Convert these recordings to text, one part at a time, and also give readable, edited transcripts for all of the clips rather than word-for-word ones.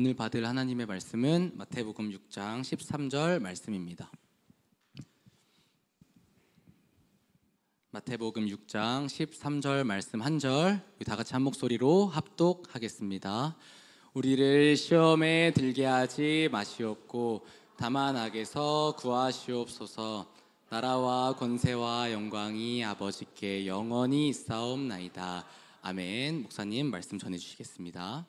오늘 받을 하나님의 말씀은 마태복음 6장 13절 말씀입니다. 마태복음 6장 13절 말씀 한 절 다 같이 한 목소리로 합독하겠습니다. 우리를 시험에 들게 하지 마시옵고 다만 악에서 구하시옵소서. 나라와 권세와 영광이 아버지께 영원히 있사옵나이다. 아멘. 목사님 말씀 전해주시겠습니다.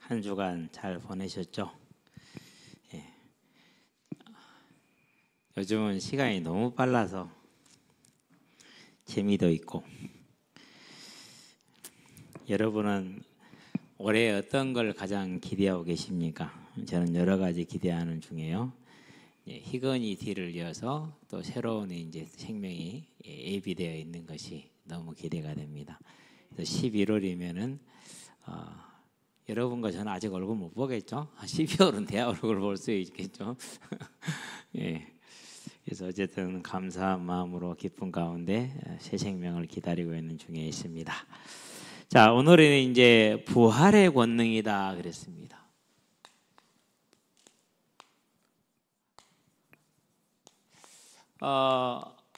한 주간 잘 보내셨죠? 요즘은 시간이 너무 빨라서 재미도 있고. 여러분은 올해 어떤 걸 가장 기대하고 계십니까? 저는 여러 가지 기대하는 중에요. 희건이 뒤를 이어서 또 새로운 이제 생명이 예비되어 있는 것이 너무 기대가 됩니다. 11월이면은 여러분과 저는 아직 얼굴 못 보겠죠? 12월은 돼야 얼굴 볼 수 있겠죠? 예. 그래서 어쨌든 감사한 마음으로 기쁜 가운데 새 생명을 기다리고 있는 중에 있습니다. 자, 오늘은 이제 부활의 권능이다 그랬습니다.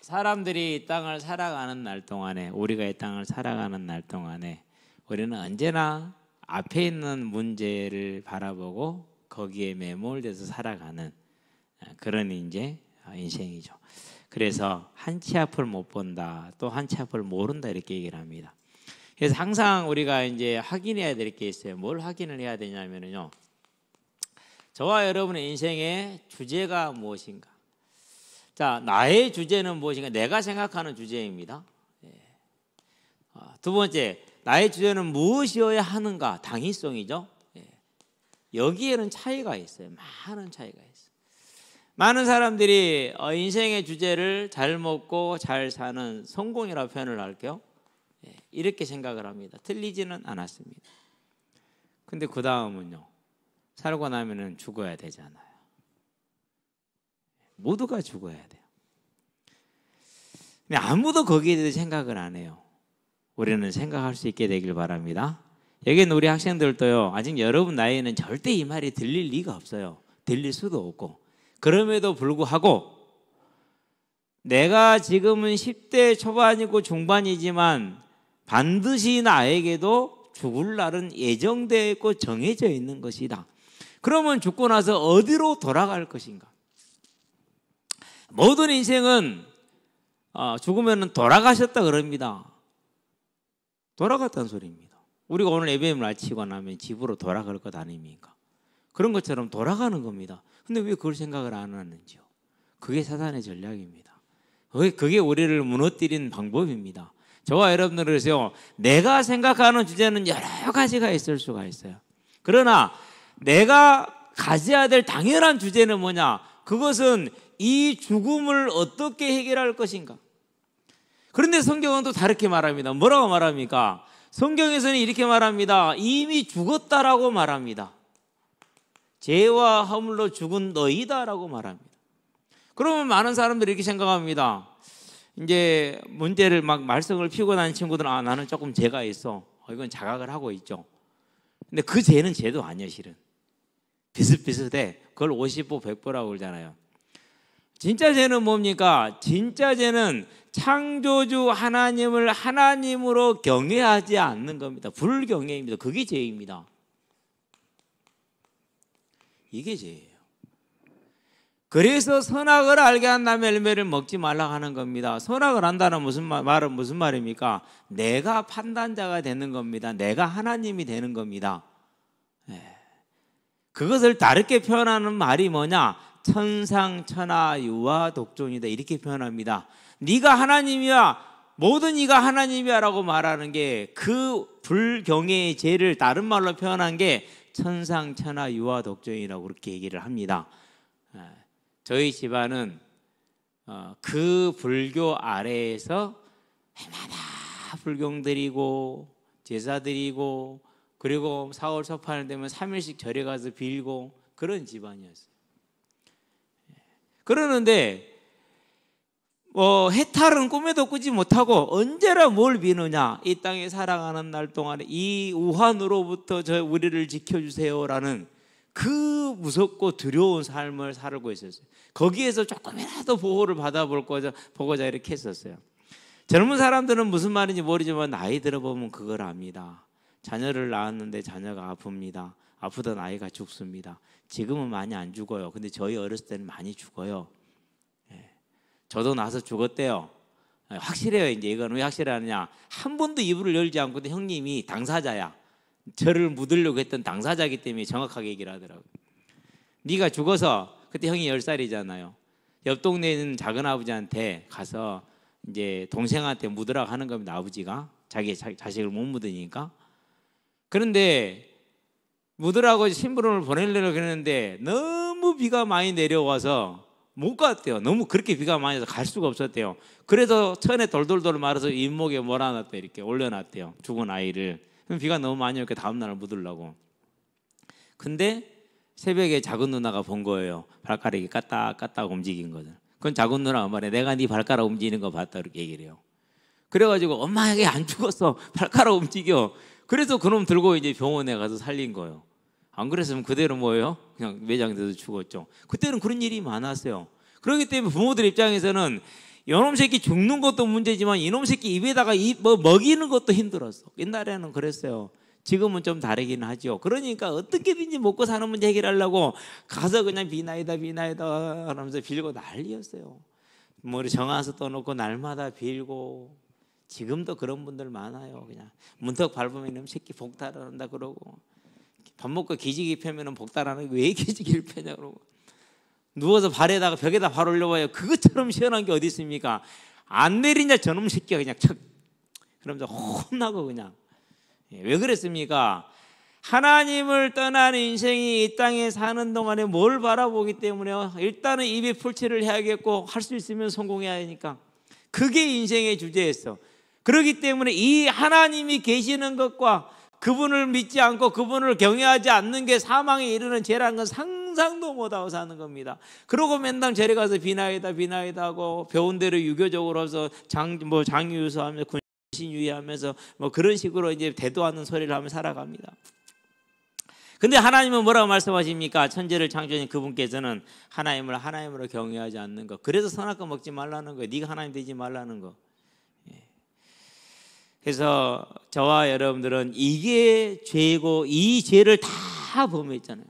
사람들이 이 땅을 살아가는 날 동안에, 우리가 이 땅을 살아가는 날 동안에 우리는 언제나 앞에 있는 문제를 바라보고 거기에 매몰돼서 살아가는 그런 이제 인생이죠. 그래서 한 치 앞을 못 본다, 또 한 치 앞을 모른다 이렇게 얘기를 합니다. 그래서 항상 우리가 이제 확인해야 될 게 있어요. 뭘 확인을 해야 되냐면요, 저와 여러분의 인생의 주제가 무엇인가. 자, 나의 주제는 무엇인가? 내가 생각하는 주제입니다. 두 번째, 나의 주제는 무엇이어야 하는가? 당위성이죠. 여기에는 차이가 있어요. 많은 차이가 있어요. 많은 사람들이 인생의 주제를 잘 먹고 잘 사는 성공이라고 표현을 할게요. 이렇게 생각을 합니다. 틀리지는 않았습니다. 근데 그 다음은요, 살고 나면은 죽어야 되잖아요. 모두가 죽어야 돼요. 근데 아무도 거기에 대해서 생각을 안 해요. 우리는 생각할 수 있게 되길 바랍니다. 여기는 우리 학생들도요, 아직 여러분 나이에는 절대 이 말이 들릴 리가 없어요. 들릴 수도 없고. 그럼에도 불구하고 내가 지금은 10대 초반이고 중반이지만 반드시 나에게도 죽을 날은 예정되어 있고 정해져 있는 것이다. 그러면 죽고 나서 어디로 돌아갈 것인가? 모든 인생은 죽으면 돌아가셨다 그럽니다. 돌아갔다는 소리입니다. 우리가 오늘 예배를 마치고 나면 집으로 돌아갈 것 아닙니까? 그런 것처럼 돌아가는 겁니다. 근데 왜 그걸 생각을 안 하는지요? 그게 사단의 전략입니다. 그게 우리를 무너뜨리는 방법입니다. 저와 여러분들은 그래서 내가 생각하는 주제는 여러 가지가 있을 수가 있어요. 그러나 내가 가져야 될 당연한 주제는 뭐냐? 그것은 이 죽음을 어떻게 해결할 것인가? 그런데 성경은 또 다르게 말합니다. 뭐라고 말합니까? 성경에서는 이렇게 말합니다. 이미 죽었다라고 말합니다. 죄와 허물로 죽은 너희다라고 말합니다. 그러면 많은 사람들이 이렇게 생각합니다. 이제 문제를 막 말썽을 피우고 다니는 친구들은 나는 조금 죄가 있어. 이건 자각을 하고 있죠. 근데 그 죄는 죄도 아니야, 실은. 비슷비슷해. 그걸 50보 100보라고 그러잖아요. 진짜 죄는 뭡니까? 진짜 죄는 창조주 하나님을 하나님으로 경외하지 않는 겁니다. 불경외입니다. 그게 죄입니다. 이게 죄예요. 그래서 선악을 알게 한다면 열매를 먹지 말라 하는 겁니다. 선악을 안다는 말은 무슨 말입니까? 내가 판단자가 되는 겁니다. 내가 하나님이 되는 겁니다. 그것을 다르게 표현하는 말이 뭐냐? 천상천하 유아 독존이다 이렇게 표현합니다. 네가 하나님이야, 모든 이가 하나님이야 라고 말하는 게 그 불경외의 죄를 다른 말로 표현한 게 천상천하 유아 독존이라고 그렇게 얘기를 합니다. 저희 집안은 그 불교 아래에서 해마다 불경 드리고 제사 드리고 그리고 4월 초판을 되면 3일씩 절에 가서 빌고 그런 집안이었어요. 그러는데 해탈은 꿈에도 꾸지 못하고 언제나 뭘 비느냐, 이 땅에 살아가는 날 동안에 이 우환으로부터 우리를 지켜주세요라는 그 무섭고 두려운 삶을 살고 있었어요. 거기에서 조금이라도 보호를 받아보고자 이렇게 했었어요. 젊은 사람들은 무슨 말인지 모르지만 나이 들어보면 그걸 압니다. 자녀를 낳았는데 자녀가 아픕니다. 아프던 아이가 죽습니다. 지금은 많이 안 죽어요. 근데 저희 어렸을 때는 많이 죽어요. 저도 나서 죽었대요. 확실해요. 이제 이건 왜 확실하느냐, 한 번도 이불을 열지 않고 형님이 당사자야, 저를 묻으려고 했던 당사자이기 때문에 정확하게 얘기를 하더라고요. 네가 죽어서, 그때 형이 10살이잖아요. 옆 동네에 있는 작은 아버지한테 가서 이제 동생한테 묻으라고 하는 겁니다. 아버지가 자기 자식을 못 묻으니까. 그런데 묻으라고 심부름을 보내려고 그랬는데 너무 비가 많이 내려와서 못 갔대요. 너무 그렇게 비가 많이 와서 갈 수가 없었대요. 그래서 천에 돌돌돌 말아서 잇목에 몰아놨대, 이렇게 올려놨대요, 죽은 아이를. 비가 너무 많이 오니까 다음날 묻으려고. 근데 새벽에 작은 누나가 본 거예요. 발가락이 까딱 움직인 거죠. 그건 작은 누나가 말해, 내가 네 발가락 움직이는 거 봤다, 이렇게 얘기를 해요. 그래가지고 엄마 얘 안 죽었어, 발가락 움직여. 그래서 그놈 들고 이제 병원에 가서 살린 거예요. 안 그랬으면 그대로 뭐예요? 그냥 매장돼서 죽었죠. 그때는 그런 일이 많았어요. 그렇기 때문에 부모들 입장에서는 이놈 새끼 죽는 것도 문제지만 이놈 새끼 입에다가 먹이는 것도 힘들었어. 옛날에는 그랬어요. 지금은 좀 다르긴 하죠. 그러니까 어떻게든지 먹고 사는 문제 해결하려고 가서 그냥 비나이다 하면서 빌고 난리였어요. 머리 정화서 떠놓고 날마다 빌고. 지금도 그런 분들 많아요. 그냥 문턱 밟으면 이놈 새끼 복달한다 그러고, 밥 먹고 기지개 펴면 복달하는, 왜 기지개를 펴냐 그러고, 누워서 발에다가 벽에다 발 올려봐요. 그것처럼 시원한 게 어디 있습니까? 안 내리냐 저놈 새끼가 그냥 척 그러면서 혼나고 그냥. 왜 그랬습니까? 하나님을 떠난 인생이 이 땅에 사는 동안에 뭘 바라보기 때문에 일단은 입에 풀칠을 해야겠고, 할 수 있으면 성공해야 하니까. 그게 인생의 주제였어. 그렇기 때문에 이 하나님이 계시는 것과 그분을 믿지 않고 그분을 경외하지 않는 게 사망에 이르는 죄라는 건 상상도 못하고 사는 겁니다. 그러고 맨날 절에 가서 비나이다 하고 배운 대로 유교적으로 해서 장유유서하면서 군신유의하면서 그런 식으로 이제 대도하는 소리를 하며 살아갑니다. 근데 하나님은 뭐라고 말씀하십니까? 천지를 창조하신 그분께서는 하나님으로 경외하지 않는 것. 그래서 선악과 먹지 말라는 거예요. 네가 하나님 되지 말라는 거. 그래서 저와 여러분들은 이게 죄고, 이 죄를 다 범했잖아요.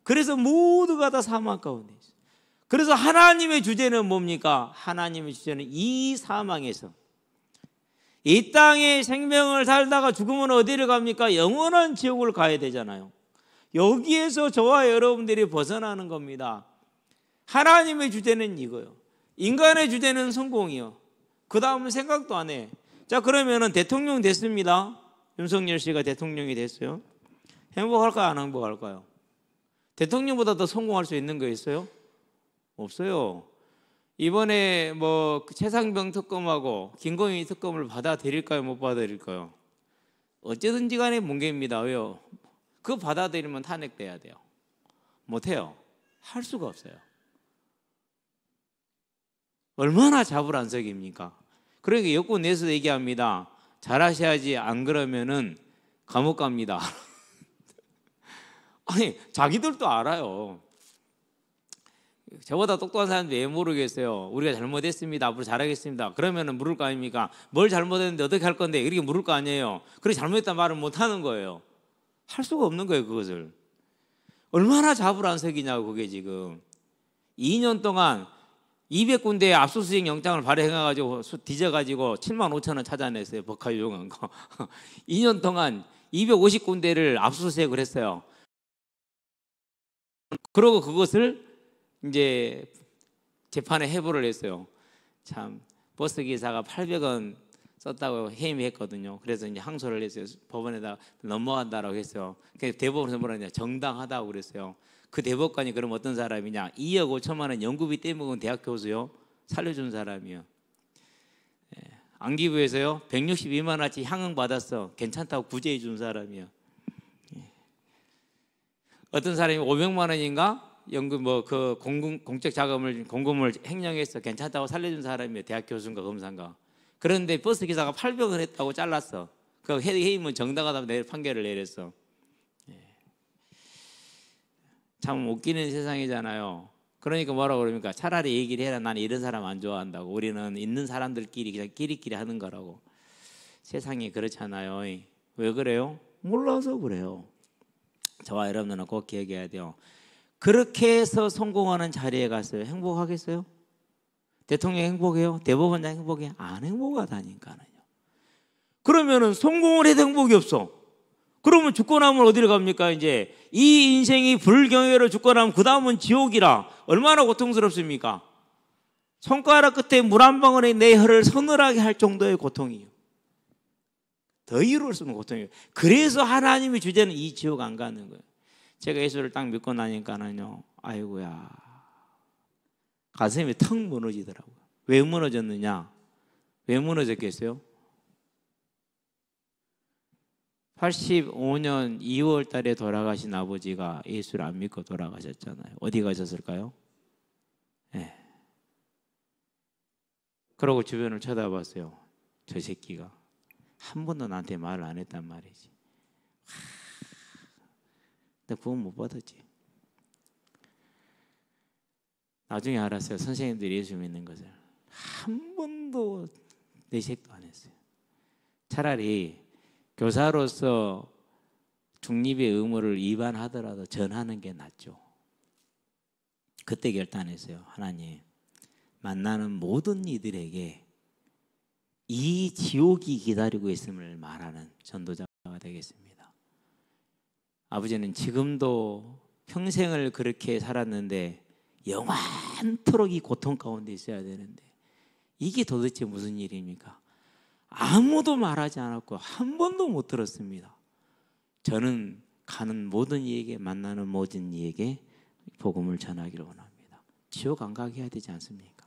그래서 모두가 다 사망 가운데 있어요. 그래서 하나님의 주제는 뭡니까? 하나님의 주제는 이 사망에서, 이 땅에 생명을 살다가 죽으면 어디를 갑니까? 영원한 지옥을 가야 되잖아요. 여기에서 저와 여러분들이 벗어나는 겁니다. 하나님의 주제는 이거요. 인간의 주제는 성공이요. 그 다음은 생각도 안 해. 자, 그러면은 대통령 됐습니다. 윤석열 씨가 대통령이 됐어요. 행복할까요? 안 행복할까요? 대통령보다 더 성공할 수 있는 거 있어요? 없어요. 이번에 최상병 특검하고 김건희 특검을 받아들일까요? 못 받아들일까요? 어쨌든지 간에 문제입니다. 왜요? 그거 받아들이면 탄핵돼야 돼요. 못해요. 할 수가 없어요. 얼마나 자불안석입니까? 그러니까 여권 내에서 얘기합니다. 잘하셔야지, 안 그러면은 감옥 갑니다. 아니, 자기들도 알아요. 저보다 똑똑한 사람도 왜 모르겠어요. 우리가 잘못했습니다, 앞으로 잘하겠습니다. 그러면은 물을 거 아닙니까? 뭘 잘못했는데 어떻게 할 건데, 이렇게 물을 거 아니에요. 그렇게 잘못했다는 말을 못 하는 거예요. 할 수가 없는 거예요, 그것을. 얼마나 자불안석이냐고. 그게 지금 2년 동안 200군데에 압수수색 영장을 발행해가지고 뒤져가지고 7만 5천 원 찾아냈어요. 법카 유용한 거. 2년 동안 250군데를 압수수색을 했어요. 그러고 그것을 이제 재판에 회부를 했어요. 참, 버스 기사가 800원 썼다고 해임했거든요. 그래서 이제 항소를 했어요. 법원에다 넘어간다라고 했어요. 대법원에서 뭐라 했냐, 정당하다고 그랬어요. 그 대법관이 그럼 어떤 사람이냐? 2억 5천만 원 연구비 떼먹은 대학 교수요. 살려준 사람이요. 안기부에서요 162만 원치 향응 받았어. 괜찮다고 구제해 준 사람이요. 어떤 사람이 500만 원인가 연금 그 공적 자금을 공금을 횡령해서 괜찮다고 살려준 사람이 대학 교수인가 검사인가. 그런데 버스 기사가 800원 했다고 잘랐어. 그 해임은 정당하다고 판결을 내렸어. 참 웃기는 세상이잖아요. 그러니까 뭐라고 그럽니까? 차라리 얘기를 해라. 난 이런 사람 안 좋아한다고. 우리는 있는 사람들끼리 그냥 끼리끼리 하는 거라고. 세상이 그렇잖아요. 왜 그래요? 몰라서 그래요. 저와 여러분들은 꼭 기억해야 돼요. 그렇게 해서 성공하는 자리에 갔어요. 행복하겠어요? 대통령 행복해요? 대법원장 행복해? 안 행복하다니까요. 그러면은 성공을 해도 행복이 없어. 그러면 죽고 나면 어디를 갑니까? 이제 이 인생이 불경외로 죽고 나면 그 다음은 지옥이라. 얼마나 고통스럽습니까? 손가락 끝에 물 한 방울이 내 혀를 서늘하게 할 정도의 고통이에요. 더 이룰 수 없는 고통이에요. 그래서 하나님의 주제는 이 지옥 안 가는 거예요. 제가 예수를 딱 믿고 나니까는요, 아이고야, 가슴이 턱 무너지더라고요. 왜 무너졌느냐? 왜 무너졌겠어요? 85년 2월 달에 돌아가신 아버지가 예수를 안 믿고 돌아가셨잖아요. 어디 가셨을까요? 네. 그러고 주변을 쳐다봤어요. 저 새끼가 한 번도 나한테 말을 안 했단 말이지. 근데 구원 못 받았지. 나중에 알았어요. 선생님들이 예수 믿는 것을 한 번도 내색도 안 했어요. 차라리 교사로서 중립의 의무를 위반하더라도 전하는 게 낫죠. 그때 결단했어요. 하나님, 만나는 모든 이들에게 이 지옥이 기다리고 있음을 말하는 전도자가 되겠습니다. 아버지는 지금도 평생을 그렇게 살았는데 영원토록 이 고통 가운데 있어야 되는데 이게 도대체 무슨 일입니까? 아무도 말하지 않았고 한 번도 못 들었습니다. 저는 가는 모든 이에게, 만나는 모든 이에게 복음을 전하기를 원합니다. 지옥 안 가게 해야 되지 않습니까?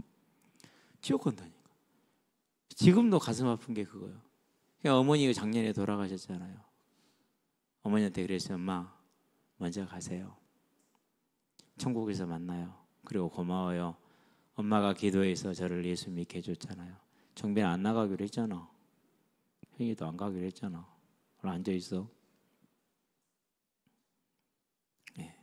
지옥 간다니까. 지금도 가슴 아픈 게 그거예요. 어머니가 작년에 돌아가셨잖아요. 어머니한테 그랬어요. 엄마, 먼저 가세요. 천국에서 만나요. 그리고 고마워요. 엄마가 기도해서 저를 예수 믿게 해줬잖아요. 정빈 안 나가기로 했잖아. 형이도 안 가기로 했잖아. 오늘 앉아있어. 네.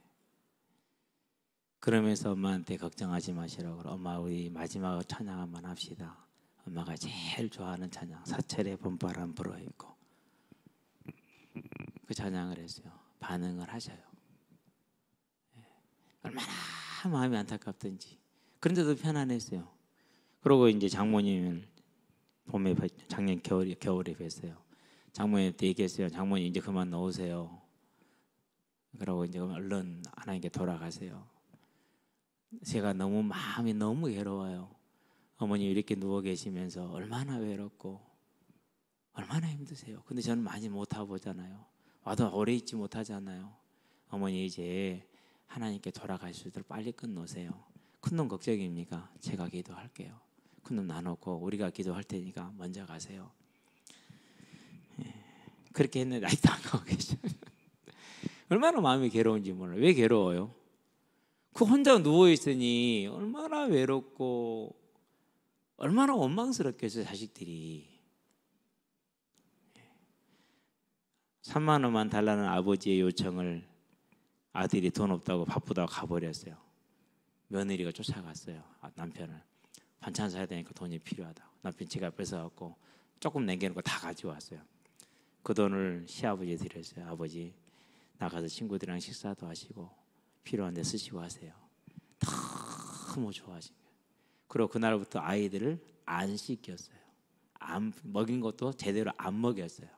그러면서 엄마한테 걱정하지 마시라고 그래. 엄마, 우리 마지막으로 찬양 한번 합시다. 엄마가 제일 좋아하는 찬양, 사철의 봄바람 불어있고, 그 찬양을 했어요. 반응을 하셔요. 얼마나 마음이 안타깝던지. 그런데도 편안했어요. 그러고 이제 장모님을 봄에 작년 겨울에 뵀어요. 장모님한테 얘기했어요. 장모님 이제 그만 놓으세요. 그러고 이제 얼른 하나님께 돌아가세요. 제가 너무 마음이 너무 괴로워요. 어머니 이렇게 누워 계시면서 얼마나 외롭고 얼마나 힘드세요. 근데 저는 많이 못 와보잖아요. 와도 오래 있지 못하잖아요. 어머니 이제 하나님께 돌아가실 수 있도록 빨리 끝놓으세요. 큰놈 걱정입니까? 제가 기도할게요. 큰놈 놔놓고 우리가 기도할 테니까 먼저 가세요. 그렇게 했는데 아직도 안 가고 계셔요. 얼마나 마음이 괴로운지 몰라요. 왜 괴로워요? 그 혼자 누워있으니 얼마나 외롭고 얼마나 원망스럽겠어요. 자식들이 3만 원만 달라는 아버지의 요청을 아들이 돈 없다고 바쁘다고 가버렸어요. 며느리가 쫓아갔어요. 남편을. 반찬 사야 되니까 돈이 필요하다고. 남편 지갑 뺏어갖고 조금 남겨놓고 다 가져왔어요. 그 돈을 시아버지에 드렸어요. 아버지, 나가서 친구들이랑 식사도 하시고 필요한 데 쓰시고 하세요. 너무 좋아하신 거예요. 그리고 그날부터 아이들을 안 씻겼어요. 안 먹인 것도 제대로 안 먹였어요.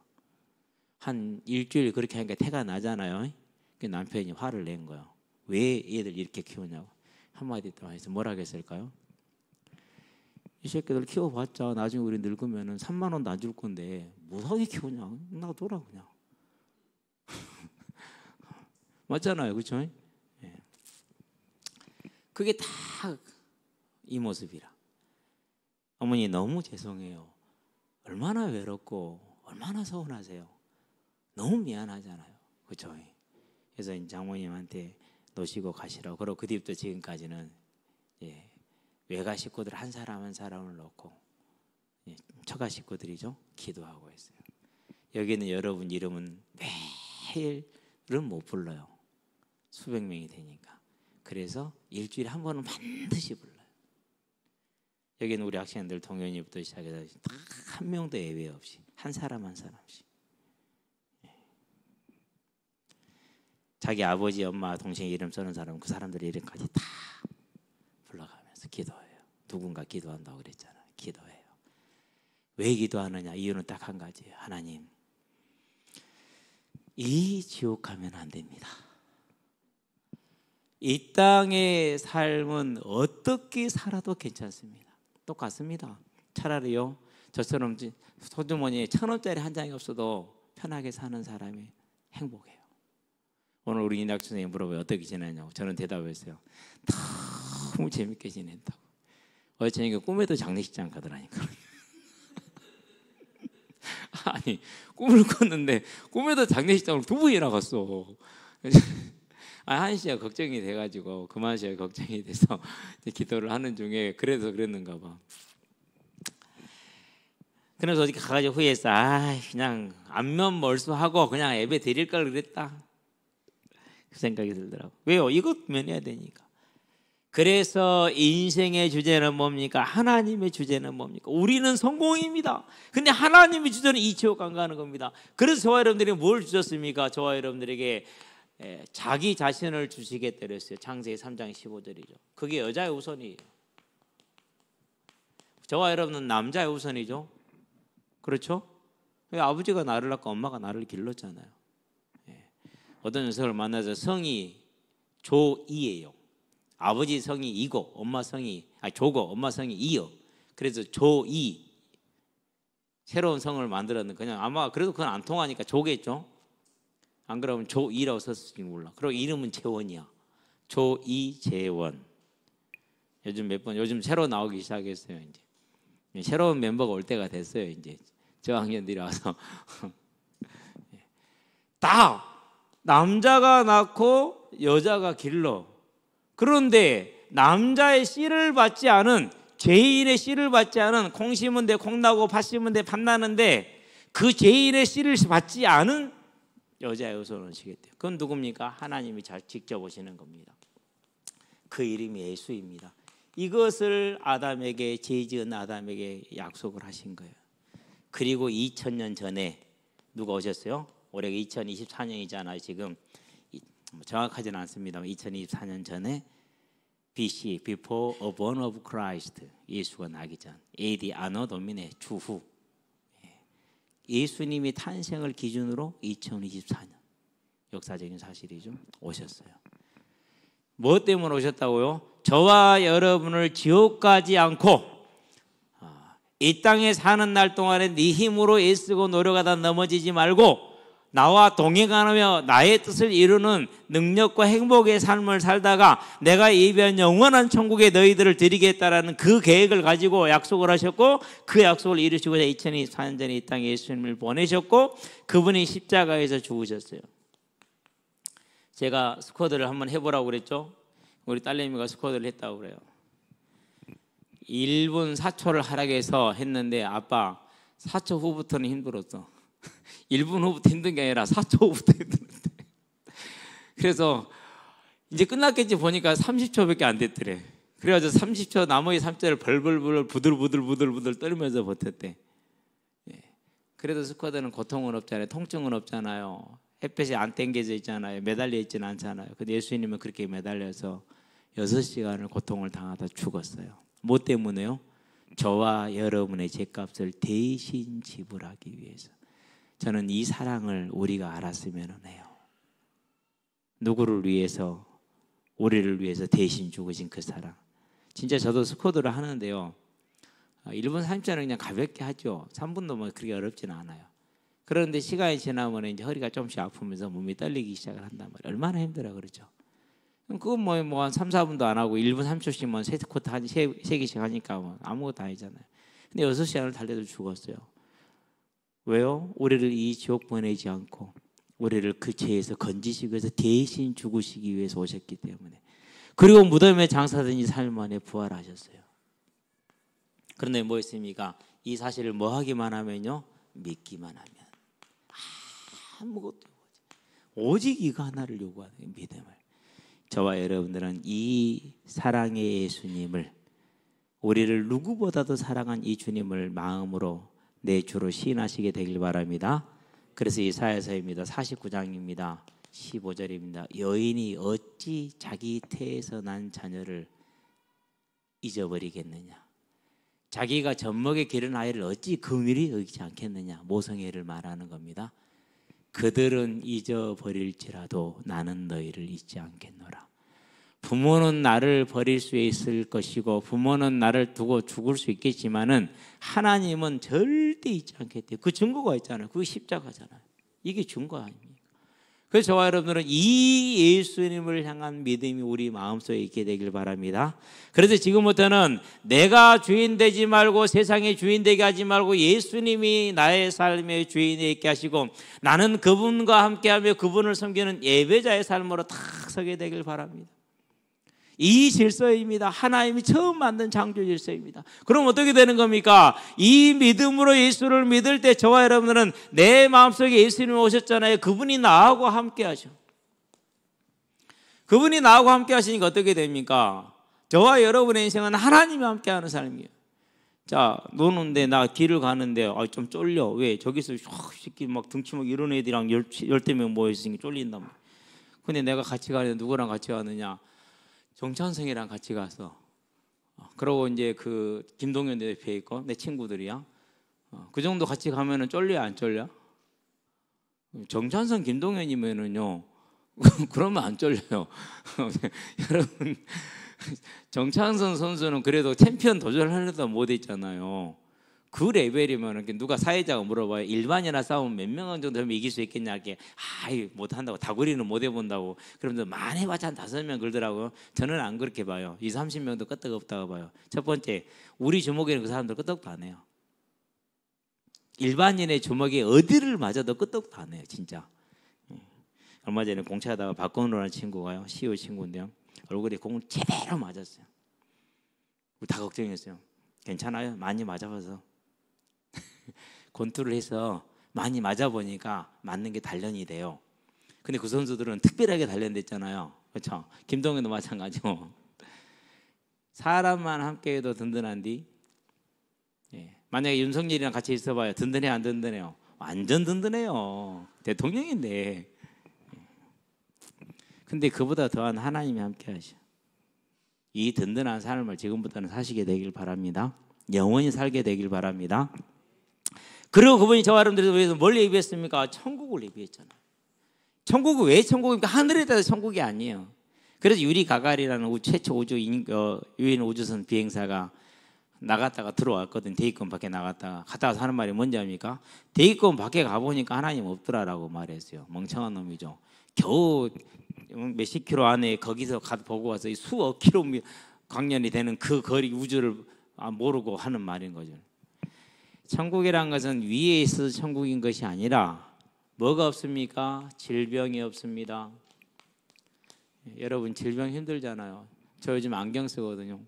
한 일주일 그렇게 하니까 태가 나잖아요. 남편이 화를 낸 거예요. 왜 얘들 이렇게 키우냐고. 한마디 더 해서 뭐라 했을까요? 이 새끼들 키워봤자 나중에 우리 늙으면 3만 원도 안 줄 건데 무사하게 키우냐. 놔둬라 그냥. 맞잖아요. 그렇죠? 네. 그게 다 이 모습이라. 어머니 너무 죄송해요. 얼마나 외롭고 얼마나 서운하세요. 너무 미안하잖아요. 그렇죠? 그래서 장모님한테 놓으시고 가시라고. 그리고 그 뒤부터 지금까지는 외가 식구들 한 사람 한 사람을 놓고 처가 식구들이죠, 기도하고 있어요. 여기는 여러분 이름은 매일은 못 불러요. 수백 명이 되니까. 그래서 일주일에 한 번은 반드시 불러요. 여기는 우리 학생들 동현이부터 시작해서 다 한 명도 예외 없이 한 사람 한 사람씩 자기 아버지, 엄마, 동생 이름 쓰는 사람은 그 사람들 이름까지 다 불러가면서 기도해요. 누군가 기도한다고 그랬잖아요. 기도해요. 왜 기도하느냐? 이유는 딱 한 가지예요. 하나님, 이 지옥 가면 안 됩니다. 이 땅의 삶은 어떻게 살아도 괜찮습니다. 똑같습니다. 차라리요, 저처럼 소주머니에 1,000원짜리 한 장이 없어도 편하게 사는 사람이 행복해요. 오늘 우리 인학 선생님이 물어봐요. 어떻게 지내냐고. 저는 대답했어요. 너무 재밌게 지낸다고. 어제 저녁에 꿈에도 장례식장 가더라니까. 아니, 꿈을 꿨는데 꿈에도 장례식장을 2번이나 갔어. 한 씨가 걱정이 돼가지고 그만 씨가 걱정이 돼서 기도를 하는 중에 그래서 그랬는가 봐. 그래서 어디 가가지고 후회했어. 그냥 안면 멀수하고 그냥 예배 드릴 걸 그랬다. 그 생각이 들더라고. 왜요? 이것 면해야 되니까. 그래서 인생의 주제는 뭡니까? 하나님의 주제는 뭡니까? 우리는 성공입니다. 근데 하나님의 주제는 이 지옥 안 가는 겁니다. 그래서 저와 여러분들이 뭘 주셨습니까? 저와 여러분들에게 자기 자신을 주시겠다 그랬어요. 창세기 3장 15절이죠. 그게 여자의 우선이에요. 저와 여러분은 남자의 우선이죠. 그렇죠? 아버지가 나를 낳고 엄마가 나를 길렀잖아요. 어떤 녀석을 만나서 성이 조이예요. 아버지 성이 이고 엄마 성이 조고 엄마 성이 이요. 그래서 조이 새로운 성을 만들었는데 그냥 아마 그래도 그건 안 통하니까 조겠죠. 안 그러면 조이라고 썼을지 몰라. 그리고 이름은 재원이야. 조이재원. 요즘 새로 나오기 시작했어요. 이제 새로운 멤버가 올 때가 됐어요. 이제 저학년들이 와서 다 남자가 낳고 여자가 길러. 그런데 남자의 씨를 받지 않은, 죄인의 씨를 받지 않은, 콩 심은 데 콩 나고 팥 심은 데 팥 나는데 그 죄인의 씨를 받지 않은 여자의 우선을 지겠대요. 그건 누굽니까? 하나님이 직접 오시는 겁니다. 그 이름이 예수입니다. 이것을 아담에게, 죄 지은 아담에게 약속을 하신 거예요. 그리고 2000년 전에 누가 오셨어요? 올해가 2024년이잖아요. 지금 정확하지는 않습니다만 2024년 전에 BC, Before a born of Christ, 예수가 나기 전, AD 아노 도미네 주후, 예수님이 탄생을 기준으로 2024년 역사적인 사실이죠. 오셨어요. 뭐 때문에 오셨다고요? 저와 여러분을 지옥 가지 않고 이 땅에 사는 날 동안에 네 힘으로 애쓰고 노력하다 넘어지지 말고 나와 동행하며 나의 뜻을 이루는 능력과 행복의 삶을 살다가 내가 예비한 영원한 천국에 너희들을 드리겠다라는 그 계획을 가지고 약속을 하셨고, 그 약속을 이루시고자 2024년 전에 이 땅에 예수님을 보내셨고 그분이 십자가에서 죽으셨어요. 제가 스쿼드를 한번 해보라고 그랬죠. 우리 딸내미가 스쿼드를 했다고 그래요. 1분 4초를 하라고 해서 했는데 아빠 4초 후부터는 힘들었어. 1분 후부터 힘든 게 아니라 4초 후부터 힘들었대. 그래서 이제 끝났겠지 보니까 30초밖에 안 됐더래. 그래가지고 30초 나머지 3초를 벌벌벌 부들부들 떨면서 버텼대. 그래도 스쿼드는 고통은 없잖아요. 통증은 없잖아요. 햇볕이 안 땡겨져 있잖아요. 매달려 있지는 않잖아요. 근데 예수님은 그렇게 매달려서 6시간을 고통을 당하다 죽었어요. 뭐 때문에요? 저와 여러분의 죄값을 대신 지불하기 위해서. 저는 이 사랑을 우리가 알았으면 해요. 누구를 위해서? 우리를 위해서 대신 죽으신 그 사랑. 진짜 저도 스쿼드를 하는데요, 1분 30초는 그냥 가볍게 하죠. 3분도 뭐 그렇게 어렵지는 않아요. 그런데 시간이 지나면 이제 허리가 조금씩 아프면서 몸이 떨리기 시작을 한단 말이에요. 얼마나 힘들어, 그렇죠? 그건 뭐 한 3, 4분도 안 하고 1분 30초씩만 세 코트 한 3개씩 하니까 뭐 아무것도 아니잖아요. 근데 6시간을 달려도 죽었어요. 왜요? 우리를 이 지옥 보내지 않고 우리를 그 죄에서 건지시기 위해서 대신 죽으시기 위해서 오셨기 때문에, 그리고 무덤에 장사된 이 삶 안에 부활하셨어요. 그런데 뭐 있습니까? 이 사실을 뭐 하기만 하면요, 믿기만 하면 아무것도 오직 이거 하나를 요구하는 믿음을. 저와 여러분들은 이 사랑의 예수님을, 우리를 누구보다도 사랑한 이 주님을 마음으로 내 주로 시인하시게 되길 바랍니다. 그래서 이사야서입니다. 49장입니다. 15절입니다. 여인이 어찌 자기 태에서 난 자녀를 잊어버리겠느냐. 자기가 젖먹에 기른 아이를 어찌 긍휼히 여기지 않겠느냐. 모성애를 말하는 겁니다. 그들은 잊어버릴지라도 나는 너희를 잊지 않겠노라. 부모는 나를 버릴 수 있을 것이고 부모는 나를 두고 죽을 수 있겠지만은 하나님은 절대 잊지 않겠대요. 그 증거가 있잖아요. 그게 십자가잖아요. 이게 증거 아닙니까? 그래서 저와 여러분들은 이 예수님을 향한 믿음이 우리 마음속에 있게 되길 바랍니다. 그래서 지금부터는 내가 주인 되지 말고 세상의 주인 되게 하지 말고 예수님이 나의 삶의 주인이 있게 하시고 나는 그분과 함께하며 그분을 섬기는 예배자의 삶으로 탁 서게 되길 바랍니다. 이 질서입니다. 하나님이 처음 만든 창조 질서입니다. 그럼 어떻게 되는 겁니까? 이 믿음으로 예수를 믿을 때 저와 여러분들은 내 마음속에 예수님이 오셨잖아요. 그분이 나하고 함께 하셔. 그분이 나하고 함께 하시니까 어떻게 됩니까? 저와 여러분의 인생은 하나님이 함께 하는 삶이에요. 자, 노는데 나 길을 가는데 좀 쫄려. 왜? 저기서 막 등치 막 이런 애들이랑 열대 명 모여있으니까 쫄린단 말이야. 근데 내가 같이 가는데 누구랑 같이 가느냐? 정찬성이랑 같이 가서, 그러고 이제 그 김동현 대표 있고 내 친구들이야. 그 정도 같이 가면은 쫄려 안 쫄려? 정찬성 김동현이면은요 그러면 안 쫄려요. 여러분, 정찬성 선수는 그래도 챔피언 도전하려다 못했잖아요. 그 레벨이면 누가 사회자가 물어봐요. 일반이나 싸우면 몇 명 정도 하면 이길 수 있겠냐 이렇게. 못한다고. 다구리는 못 해본다고. 그러면서 많이 해봤자 한 5명 그러더라고요. 저는 안 그렇게 봐요. 20, 30명도 끄떡없다고 봐요. 첫 번째, 우리 주먹에는 그 사람들 끄떡도 안 해요. 일반인의 주먹에 어디를 맞아도 끄떡도 안 해요. 진짜. 얼마 전에 공차하다가 박건우라는 친구가요, 시우 친구인데요, 얼굴에 공을 제대로 맞았어요. 우리 다 걱정했어요. 괜찮아요? 많이 맞아봐서. 권투를 해서 많이 맞아보니까 맞는 게 단련이 돼요. 근데 그 선수들은 특별하게 단련됐잖아요. 그렇죠? 김동현도 마찬가지고. 사람만 함께해도 든든한디, 만약에 윤석열이랑 같이 있어봐요. 든든해 안 든든해요? 완전 든든해요. 대통령인데. 근데 그보다 더한 하나님이 함께하셔. 이 든든한 삶을 지금부터는 사시게 되길 바랍니다. 영원히 살게 되길 바랍니다. 그리고 그분이 저와 여러분들을 위해서 뭘 예비했습니까? 천국을 예비했잖아요. 천국은 왜 천국입니까? 하늘에 따라 천국이 아니에요. 그래서 유리 가가리라는 최초 유인 우주선 비행사가 나갔다가 들어왔거든. 대기권 밖에 나갔다가 갔다 와서 하는 말이 뭔지 압니까? 대기권 밖에 가보니까 하나님 없더라라고 말했어요. 멍청한 놈이죠. 겨우 몇십 킬로 안에 거기서 보고 와서 수억 킬로 광년이 되는 그 거리 우주를 모르고 하는 말인 거죠. 천국이란 것은 위에 있어서 천국인 것이 아니라 뭐가 없습니까? 질병이 없습니다. 여러분, 질병 힘들잖아요. 저 요즘 안경 쓰거든요.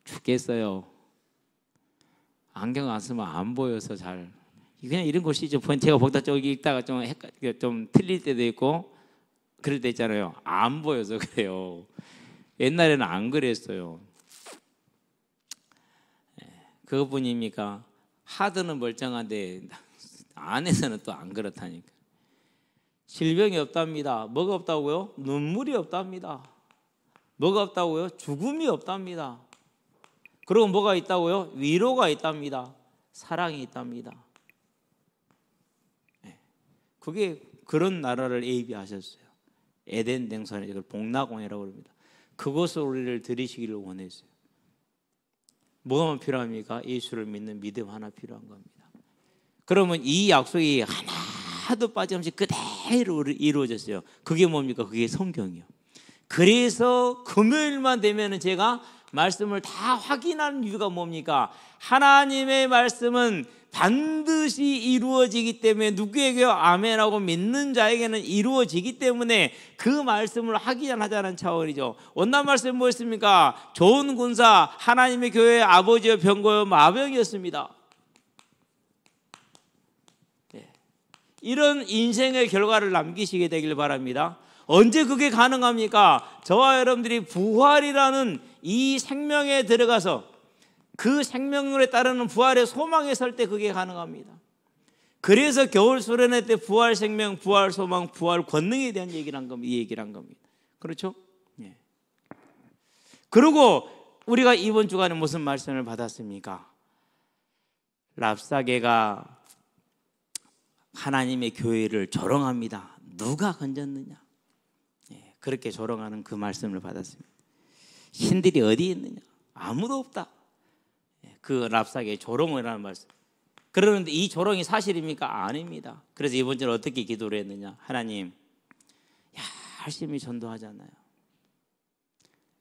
죽겠어요. 안경 안 쓰면 안 보여서 잘. 그냥 이런 것이죠. 제가 보다 저기 읽다가 좀 틀릴 때도 있고 그럴 때 있잖아요. 안 보여서 그래요. 옛날에는 안 그랬어요. 그것뿐입니까? 하드는 멀쩡한데 안에서는 또 안 그렇다니까. 질병이 없답니다. 뭐가 없다고요? 눈물이 없답니다. 뭐가 없다고요? 죽음이 없답니다. 그리고 뭐가 있다고요? 위로가 있답니다. 사랑이 있답니다. 그게 그런 나라를 예비하셨어요. 에덴 동산에 이걸 복락원이라고 합니다. 그것을 우리를 들이시기를 원했어요. 뭐가 필요합니까? 예수를 믿는 믿음 하나 필요한 겁니다. 그러면 이 약속이 하나도 빠짐없이 그대로 이루어졌어요. 그게 뭡니까? 그게 성경이요. 그래서 금요일만 되면은 제가 말씀을 다 확인하는 이유가 뭡니까? 하나님의 말씀은 반드시 이루어지기 때문에 누구에게 아멘하고 믿는 자에게는 이루어지기 때문에 그 말씀을 확인하자는 차원이죠. 원난 말씀 뭐였습니까? 좋은 군사 하나님의 교회의 아버지여 병고여 마병이었습니다. 이런 인생의 결과를 남기시게 되길 바랍니다. 언제 그게 가능합니까? 저와 여러분들이 부활이라는 이 생명에 들어가서 그 생명에 따르는 부활의 소망에 설 때 그게 가능합니다. 그래서 겨울 수련회 때 부활 생명, 부활 소망, 부활 권능에 대한 얘기를 한 겁니다. 이 얘기를 한 겁니다. 그렇죠? 예. 그리고 우리가 이번 주간에 무슨 말씀을 받았습니까? 랍사게가 하나님의 교회를 조롱합니다. 누가 건졌느냐? 예, 그렇게 조롱하는 그 말씀을 받았습니다. 신들이 어디 있느냐? 아무도 없다. 예, 그 랍사게의 조롱이라는 말씀. 그러는데 이 조롱이 사실입니까? 아닙니다. 그래서 이번 주는 어떻게 기도를 했느냐? 하나님, 열심히 전도하잖아요.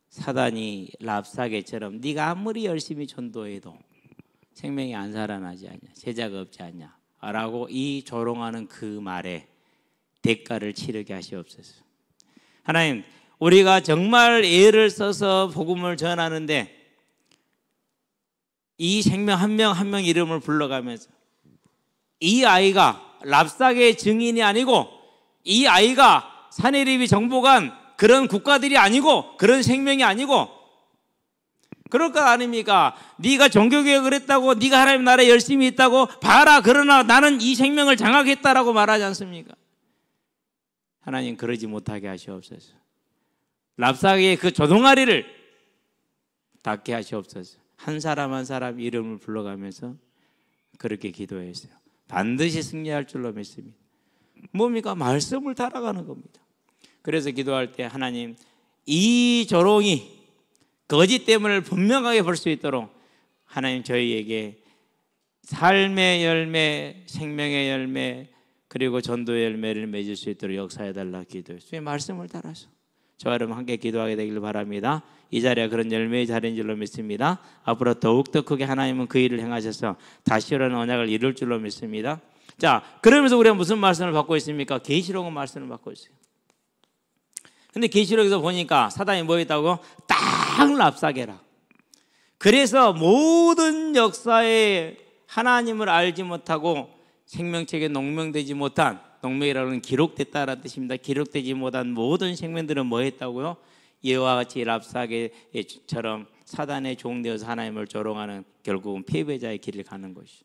사단이 랍사게처럼 네가 아무리 열심히 전도해도 생명이 안 살아나지 않냐? 제자가 없지 않냐? 라고 이 조롱하는 그 말에 대가를 치르게 하시옵소서. 하나님, 우리가 정말 애를 써서 복음을 전하는데 이 생명 한 명 한 명 이름을 불러가면서 이 아이가 랍사게의 증인이 아니고 이 아이가 사내립이 정복한 그런 국가들이 아니고 그런 생명이 아니고 그럴 거 아닙니까? 네가 종교개혁을 했다고 네가 하나님 나라에 열심히 있다고 봐라. 그러나 나는 이 생명을 장악했다라고 말하지 않습니까? 하나님 그러지 못하게 하시옵소서. 랍사게의 그 조동아리를 닫게 하시옵소서. 한 사람 한 사람 이름을 불러가면서 그렇게 기도했어요. 반드시 승리할 줄로 믿습니다. 뭡니까? 말씀을 따라가는 겁니다. 그래서 기도할 때 하나님 이 조롱이 거짓됨을 분명하게 볼 수 있도록 하나님 저희에게 삶의 열매, 생명의 열매 그리고 전도의 열매를 맺을 수 있도록 역사해달라 기도해요. 주의 말씀을 따라서 저와 여러분 함께 기도하게 되기를 바랍니다. 이 자리가 그런 열매의 자리인 줄로 믿습니다. 앞으로 더욱더 크게 하나님은 그 일을 행하셔서 다시 오라는 언약을 이룰 줄로 믿습니다. 자, 그러면서 우리가 무슨 말씀을 받고 있습니까? 계시록은 말씀을 받고 있어요. 근데 계시록에서 보니까 사단이 뭐 했다고? 딱 랍사게라. 그래서 모든 역사에 하나님을 알지 못하고 생명책에 농명되지 못한, 농명이라는 기록됐다라는 뜻입니다. 기록되지 못한 모든 생명들은 뭐 했다고요? 이와 같이 랍사게처럼 사단의 종되어서 하나님을 조롱하는 결국은 패배자의 길을 가는 것이죠.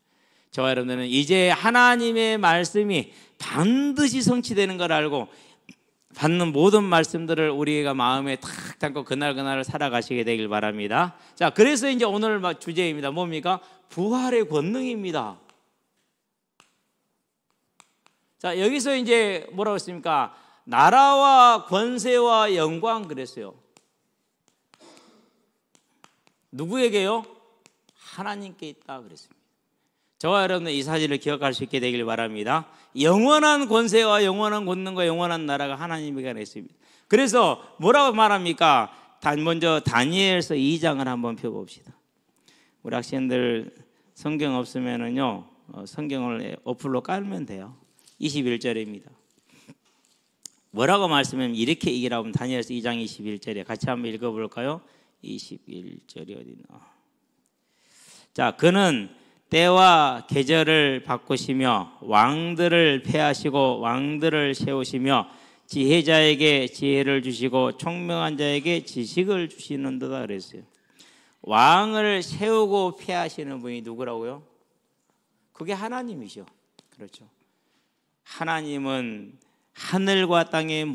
저와 여러분들은 이제 하나님의 말씀이 반드시 성취되는 걸 알고 받는 모든 말씀들을 우리가 마음에 탁 담고 그날그날을 살아가시게 되길 바랍니다. 자, 그래서 이제 오늘 주제입니다. 뭡니까? 부활의 권능입니다. 자, 여기서 이제 뭐라고 했습니까? 나라와 권세와 영광 그랬어요. 누구에게요? 하나님께 있다 그랬습니다. 저와 여러분은 이 사실을 기억할 수 있게 되길 바랍니다. 영원한 권세와 영원한 권능과 영원한 나라가 하나님에게 있습니다. 그래서 뭐라고 말합니까? 먼저 다니엘서 2장을 한번 펴봅시다. 우리 학생들 성경 없으면은요, 성경을 어플로 깔면 돼요. 21절입니다. 뭐라고 말씀하면 이렇게 얘기를 하면 다니엘서 2장 21절에 같이 한번 읽어볼까요? 21절이 어디나? 자, 그는 때와 계절을 바꾸시며 왕들을 폐하시고 왕들을 세우시며 지혜자에게 지혜를 주시고 총명한 자에게 지식을 주시는도다 그랬어요. 왕을 세우고 폐하시는 분이 누구라고요? 그게 하나님이죠. 그렇죠. 하나님은 하늘과 땅의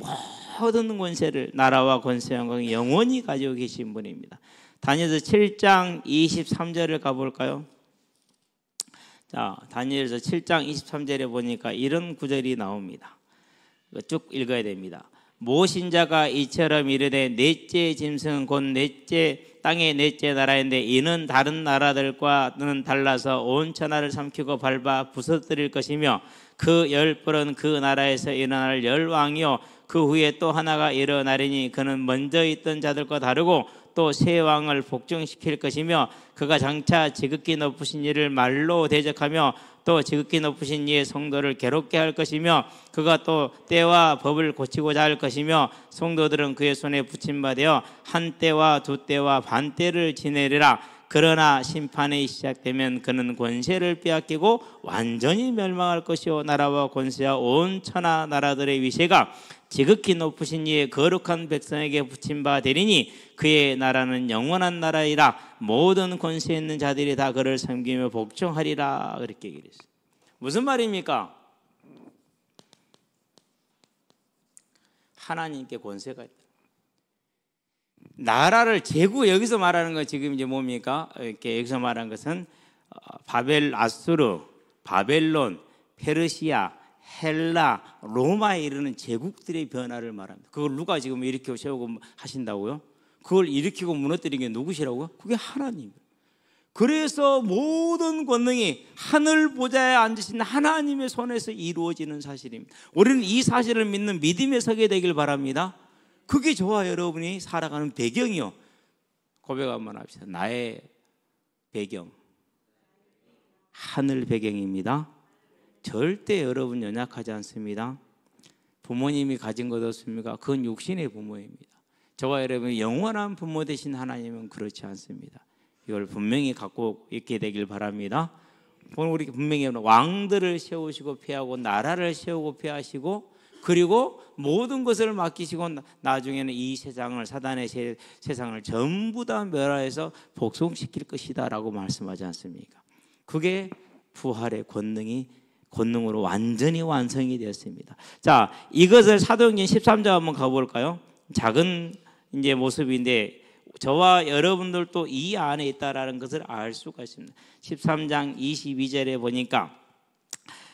모든 권세를, 나라와 권세 영광을 영원히 가지고 계신 분입니다. 다니엘서 7장 23절을 가볼까요? 자, 다니엘서 7장 23절에 보니까 이런 구절이 나옵니다. 쭉 읽어야 됩니다. 모신자가 이처럼 이르되 넷째 짐승은 곧 넷째 땅의 넷째 나라인데 이는 다른 나라들과는 달라서 온 천하를 삼키고 밟아 부서뜨릴 것이며 그 열불은 그 나라에서 일어날 열왕이요 그 후에 또 하나가 일어나리니 그는 먼저 있던 자들과 다르고 또 새 왕을 복종시킬 것이며 그가 장차 지극히 높으신 이를 말로 대적하며 또 지극히 높으신 이의 성도를 괴롭게 할 것이며 그가 또 때와 법을 고치고자 할 것이며 성도들은 그의 손에 붙임받아 한 때와 두 때와 반 때를 지내리라. 그러나 심판이 시작되면 그는 권세를 빼앗기고 완전히 멸망할 것이요 나라와 권세와 온 천하 나라들의 위세가 지극히 높으신 이의 거룩한 백성에게 붙임 바 되리니 그의 나라는 영원한 나라이라. 모든 권세 있는 자들이 다 그를 섬기며 복종하리라. 그렇게 얘기를 했어요. 무슨 말입니까? 하나님께 권세가 있다. 나라를 제국, 여기서 말하는 건 지금 이제 뭡니까? 이렇게 여기서 말하는 것은 아수르, 바벨론, 페르시아, 헬라, 로마에 이르는 제국들의 변화를 말합니다. 그걸 누가 지금 일으키고 세우고 하신다고요? 그걸 일으키고 무너뜨린 게 누구시라고요? 그게 하나님. 그래서 모든 권능이 하늘 보좌에 앉으신 하나님의 손에서 이루어지는 사실입니다. 우리는 이 사실을 믿는 믿음에 서게 되길 바랍니다. 그게 저와 여러분이 살아가는 배경이요. 고백 한번 합시다. 나의 배경, 하늘 배경입니다. 절대 여러분 연약하지 않습니다. 부모님이 가진 것 없습니까? 그건 육신의 부모입니다. 저와 여러분이 영원한 부모 되신 하나님은 그렇지 않습니다. 이걸 분명히 갖고 있게 되길 바랍니다. 오늘 우리 분명히 왕들을 세우시고 폐하고 나라를 세우고 폐하시고 그리고 모든 것을 맡기시고 나중에는 이 세상을 사단의 세상을 전부 다 멸하여서 복종시킬 것이다 라고 말씀하지 않습니까? 그게 부활의 권능으로 완전히 완성이 되었습니다. 자, 이것을 사도행전 13장 한번 가볼까요? 작은 이제 모습인데 저와 여러분들도 이 안에 있다라는 것을 알 수가 있습니다. 13장 22절에 보니까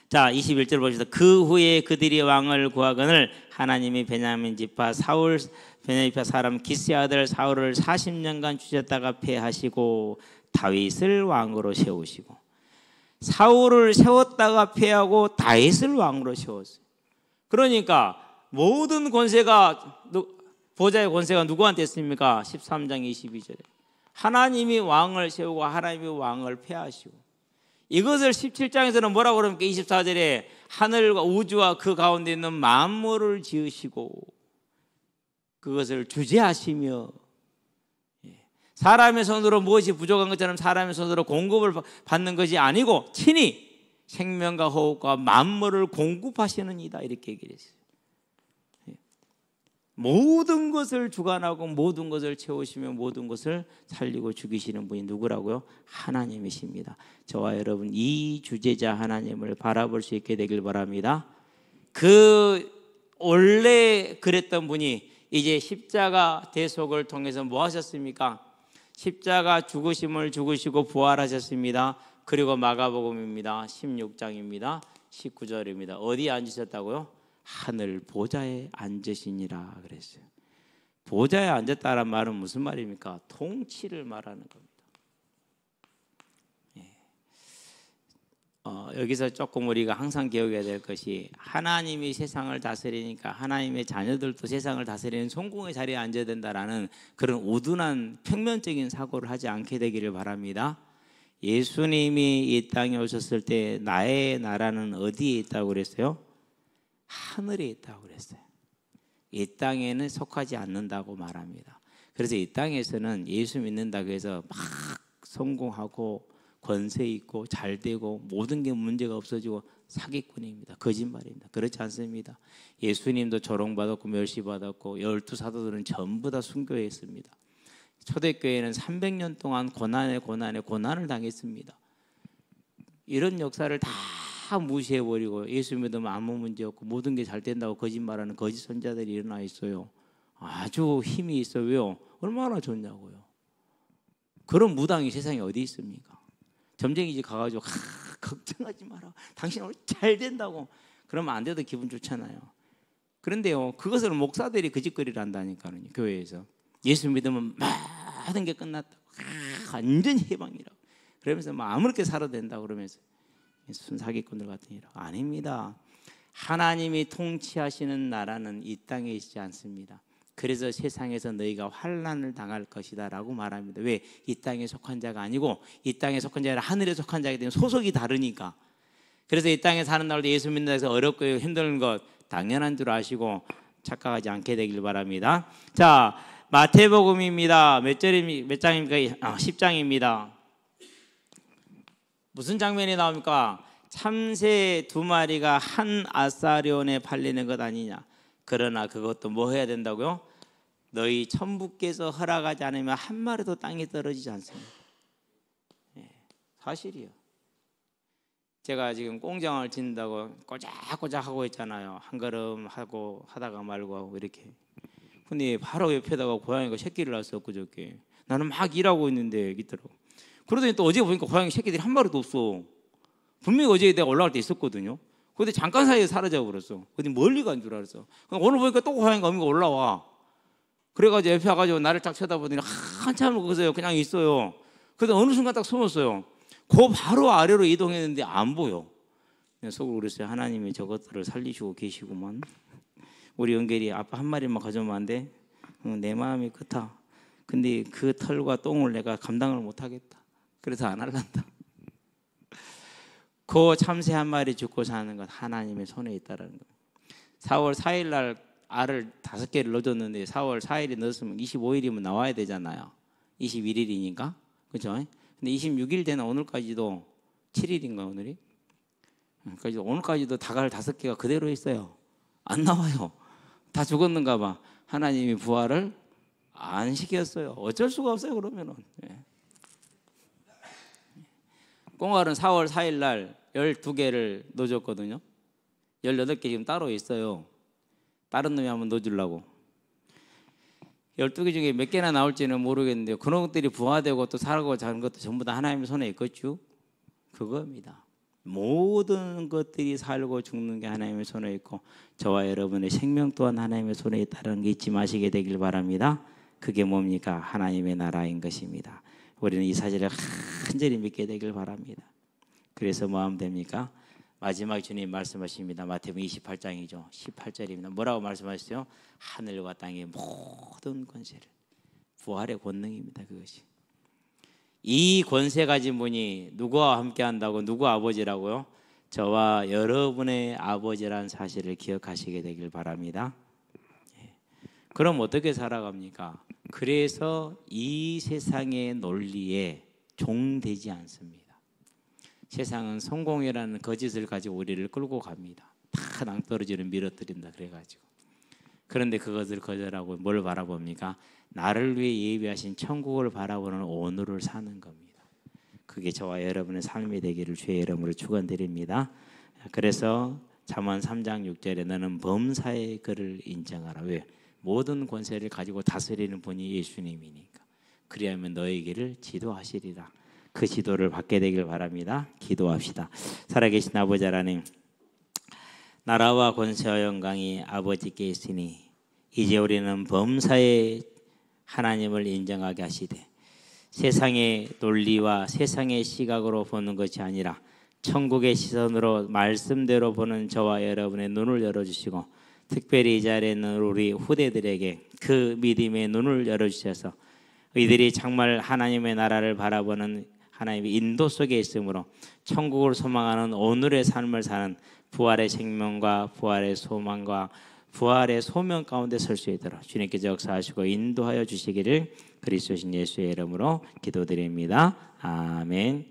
자 21절 보시다. 그 후에 그들이 왕을 구하거늘 하나님이 베냐민 지파 사람 기스의 아들 사울을 40년간 주셨다가 패하시고 다윗을 왕으로 세우시고 사울을 세웠다가 패하고 다윗을 왕으로 세웠어요. 그러니까 모든 권세가 보좌의 권세가 누구한테 있습니까? 13장 22절에 하나님이 왕을 세우고 하나님이 왕을 패하시고 이것을 17장에서는 뭐라고 그럽니까? 24절에 하늘과 우주와 그 가운데 있는 만물을 지으시고 그것을 주재하시며 사람의 손으로 무엇이 부족한 것처럼 사람의 손으로 공급을 받는 것이 아니고 친히 생명과 호흡과 만물을 공급하시는 이다 이렇게 얘기를 했어요. 모든 것을 주관하고 모든 것을 채우시며 모든 것을 살리고 죽이시는 분이 누구라고요? 하나님이십니다. 저와 여러분 이 주제자 하나님을 바라볼 수 있게 되길 바랍니다. 그 원래 그랬던 분이 이제 십자가 대속을 통해서 뭐 하셨습니까? 십자가 죽으심을 죽으시고 부활하셨습니다. 그리고 마가복음입니다. 16장입니다. 19절입니다. 어디에 앉으셨다고요? 하늘 보좌에 앉으시니라 그랬어요. 보좌에 앉았다는 말은 무슨 말입니까? 통치를 말하는 겁니다. 여기서 조금 우리가 항상 기억해야 될 것이 하나님이 세상을 다스리니까 하나님의 자녀들도 세상을 다스리는 송궁의 자리에 앉아야 된다라는 그런 우둔한 평면적인 사고를 하지 않게 되기를 바랍니다. 예수님이 이 땅에 오셨을 때 나의 나라는 어디에 있다고 그랬어요? 하늘에 있다고 그랬어요. 이 땅에는 속하지 않는다고 말합니다. 그래서 이 땅에서는 예수 믿는다고 해서 막 성공하고 권세 있고 잘 되고 모든 게 문제가 없어지고 사기꾼입니다. 거짓말입니다. 그렇지 않습니다. 예수님도 조롱받았고 멸시받았고 12사도들은 전부 다 순교했습니다. 초대교회는 300년 동안 고난을 당했습니다. 이런 역사를 다 무시해버리고 예수 믿으면 아무 문제 없고 모든 게 잘 된다고 거짓말하는 거짓 선자들이 일어나 있어요. 아주 힘이 있어요. 왜요? 얼마나 좋냐고요. 그런 무당이 세상에 어디 있습니까? 점쟁이 집 가가지고 걱정하지 마라. 당신 오늘 잘 된다고. 그러면 안 돼도 기분 좋잖아요. 그런데요, 그것을 목사들이 그 짓거리를 한다니까요. 교회에서 예수 믿으면 모든 게 끝났다. 완전히 해방이라고. 그러면서 뭐 아무렇게 살아도 된다고 그러면서 순사기꾼들 같은 일 아닙니다. 하나님이 통치하시는 나라는 이 땅에 있지 않습니다. 그래서 세상에서 너희가 환난을 당할 것이다라고 말합니다. 왜? 이 땅에 속한 자가 아니고 이 땅에 속한 자가 아니라 하늘에 속한 자이기 때문에 소속이 다르니까. 그래서 이 땅에 사는 날도 예수 믿는다 해서 어렵고 힘든 것 당연한 줄 아시고 착각하지 않게 되길 바랍니다. 자, 마태복음입니다. 몇 장입니까? 10장입니다. 무슨 장면이 나옵니까? 참새 2마리가 한 아사리온에 팔리는 것 아니냐. 그러나 그것도 뭐 해야 된다고요? 너희 천부께서 허락하지 않으면 한 마리도 땅에 떨어지지 않습니다. 사실이요. 제가 지금 공장을 짓는다고 꼬작꼬작 하고 있잖아요. 한 걸음 하고 하다가 말고 하고 이렇게. 근데 바로 옆에다가 고양이가 새끼를 낳았어 그저께. 나는 막 일하고 있는데 여기 있더라고. 그러더니 또 어제 보니까 고양이 새끼들이 한 마리도 없어. 분명히 어제 내가 올라갈 때 있었거든요. 근데 잠깐 사이에 사라져 버렸어. 근데 멀리 간 줄 알았어. 오늘 보니까 또 고양이가 올라와. 그래가지고 옆에 와가지고 나를 딱 쳐다보더니 한참을 거기서 그냥 있어요. 그래서 어느 순간 딱 숨었어요. 그 바로 아래로 이동했는데 안 보여. 속으로 그랬어요. 하나님이 저것들을 살리시고 계시구만. 우리 은결이 아빠 한 마리만 가져오면 안 돼? 내 마음이 그렇다. 근데 그 털과 똥을 내가 감당을 못하겠다. 그래서 안 할란다. 그 참새 한 마리 죽고 사는 건 하나님의 손에 있다는 거예요. 4월 4일 날 알을 5개를 넣어줬는데 4월 4일에 넣었으면 25일이면 나와야 되잖아요. 21일이니까. 그렇죠? 근데 26일 되는 오늘까지도 7일인가 오늘이? 그러니까 오늘까지도 닭알 5개가 그대로 있어요. 안 나와요. 다 죽었는가 봐. 하나님이 부활을 안 시켰어요. 어쩔 수가 없어요. 그러면은. 꽁알은 4월 4일 날 12개를 넣어줬거든요. 18개 지금 따로 있어요. 다른 놈이 한번 넣어주려고. 12개 중에 몇 개나 나올지는 모르겠는데 그런 것들이 부화되고 또 살고 자는 것도 전부 다 하나님의 손에 있겠죠. 그겁니다. 모든 것들이 살고 죽는 게 하나님의 손에 있고 저와 여러분의 생명 또한 하나님의 손에 있다는 게 잊지 마시게 되길 바랍니다. 그게 뭡니까? 하나님의 나라인 것입니다. 우리는 이 사실을 간절히 믿게 되길 바랍니다. 그래서 뭐 하면 됩니까? 마지막 주님 말씀하십니다. 마태복음 28장이죠. 18절입니다. 뭐라고 말씀하셨어요? 하늘과 땅의 모든 권세를. 부활의 권능입니다. 그것이. 이 권세 가진 분이 누구와 함께 한다고? 누구 아버지라고요? 저와 여러분의 아버지라는 사실을 기억하시게 되길 바랍니다. 그럼 어떻게 살아갑니까? 그래서 이 세상의 논리에 종되지 않습니다. 세상은 성공이라는 거짓을 가지고 우리를 끌고 갑니다. 다 낭떠러지를 밀어뜨린다 그래가지고. 그런데 그것을 거절하고 뭘 바라봅니까? 나를 위해 예비하신 천국을 바라보는 오늘을 사는 겁니다. 그게 저와 여러분의 삶이 되기를 주의 이름으로 축원드립니다. 그래서 잠언 3장 6절에 너는 범사의 그를 인정하라. 왜? 모든 권세를 가지고 다스리는 분이 예수님이니까. 그리하면 너의 길을 지도하시리라. 그 지도를 받게 되길 바랍니다. 기도합시다. 살아계신 아버지 하나님, 나라와 권세와 영광이 아버지께 있으니 이제 우리는 범사의 하나님을 인정하게 하시되 세상의 논리와 세상의 시각으로 보는 것이 아니라 천국의 시선으로 말씀대로 보는 저와 여러분의 눈을 열어주시고 특별히 이 자리에 있는 우리 후대들에게 그 믿음의 눈을 열어주셔서 이들이 정말 하나님의 나라를 바라보는 하나님의 인도 속에 있으므로 천국을 소망하는 오늘의 삶을 사는 부활의 생명과 부활의 소망과 부활의 소명 가운데 설 수 있도록 주님께서 역사하시고 인도하여 주시기를 그리스도신 예수의 이름으로 기도드립니다. 아멘.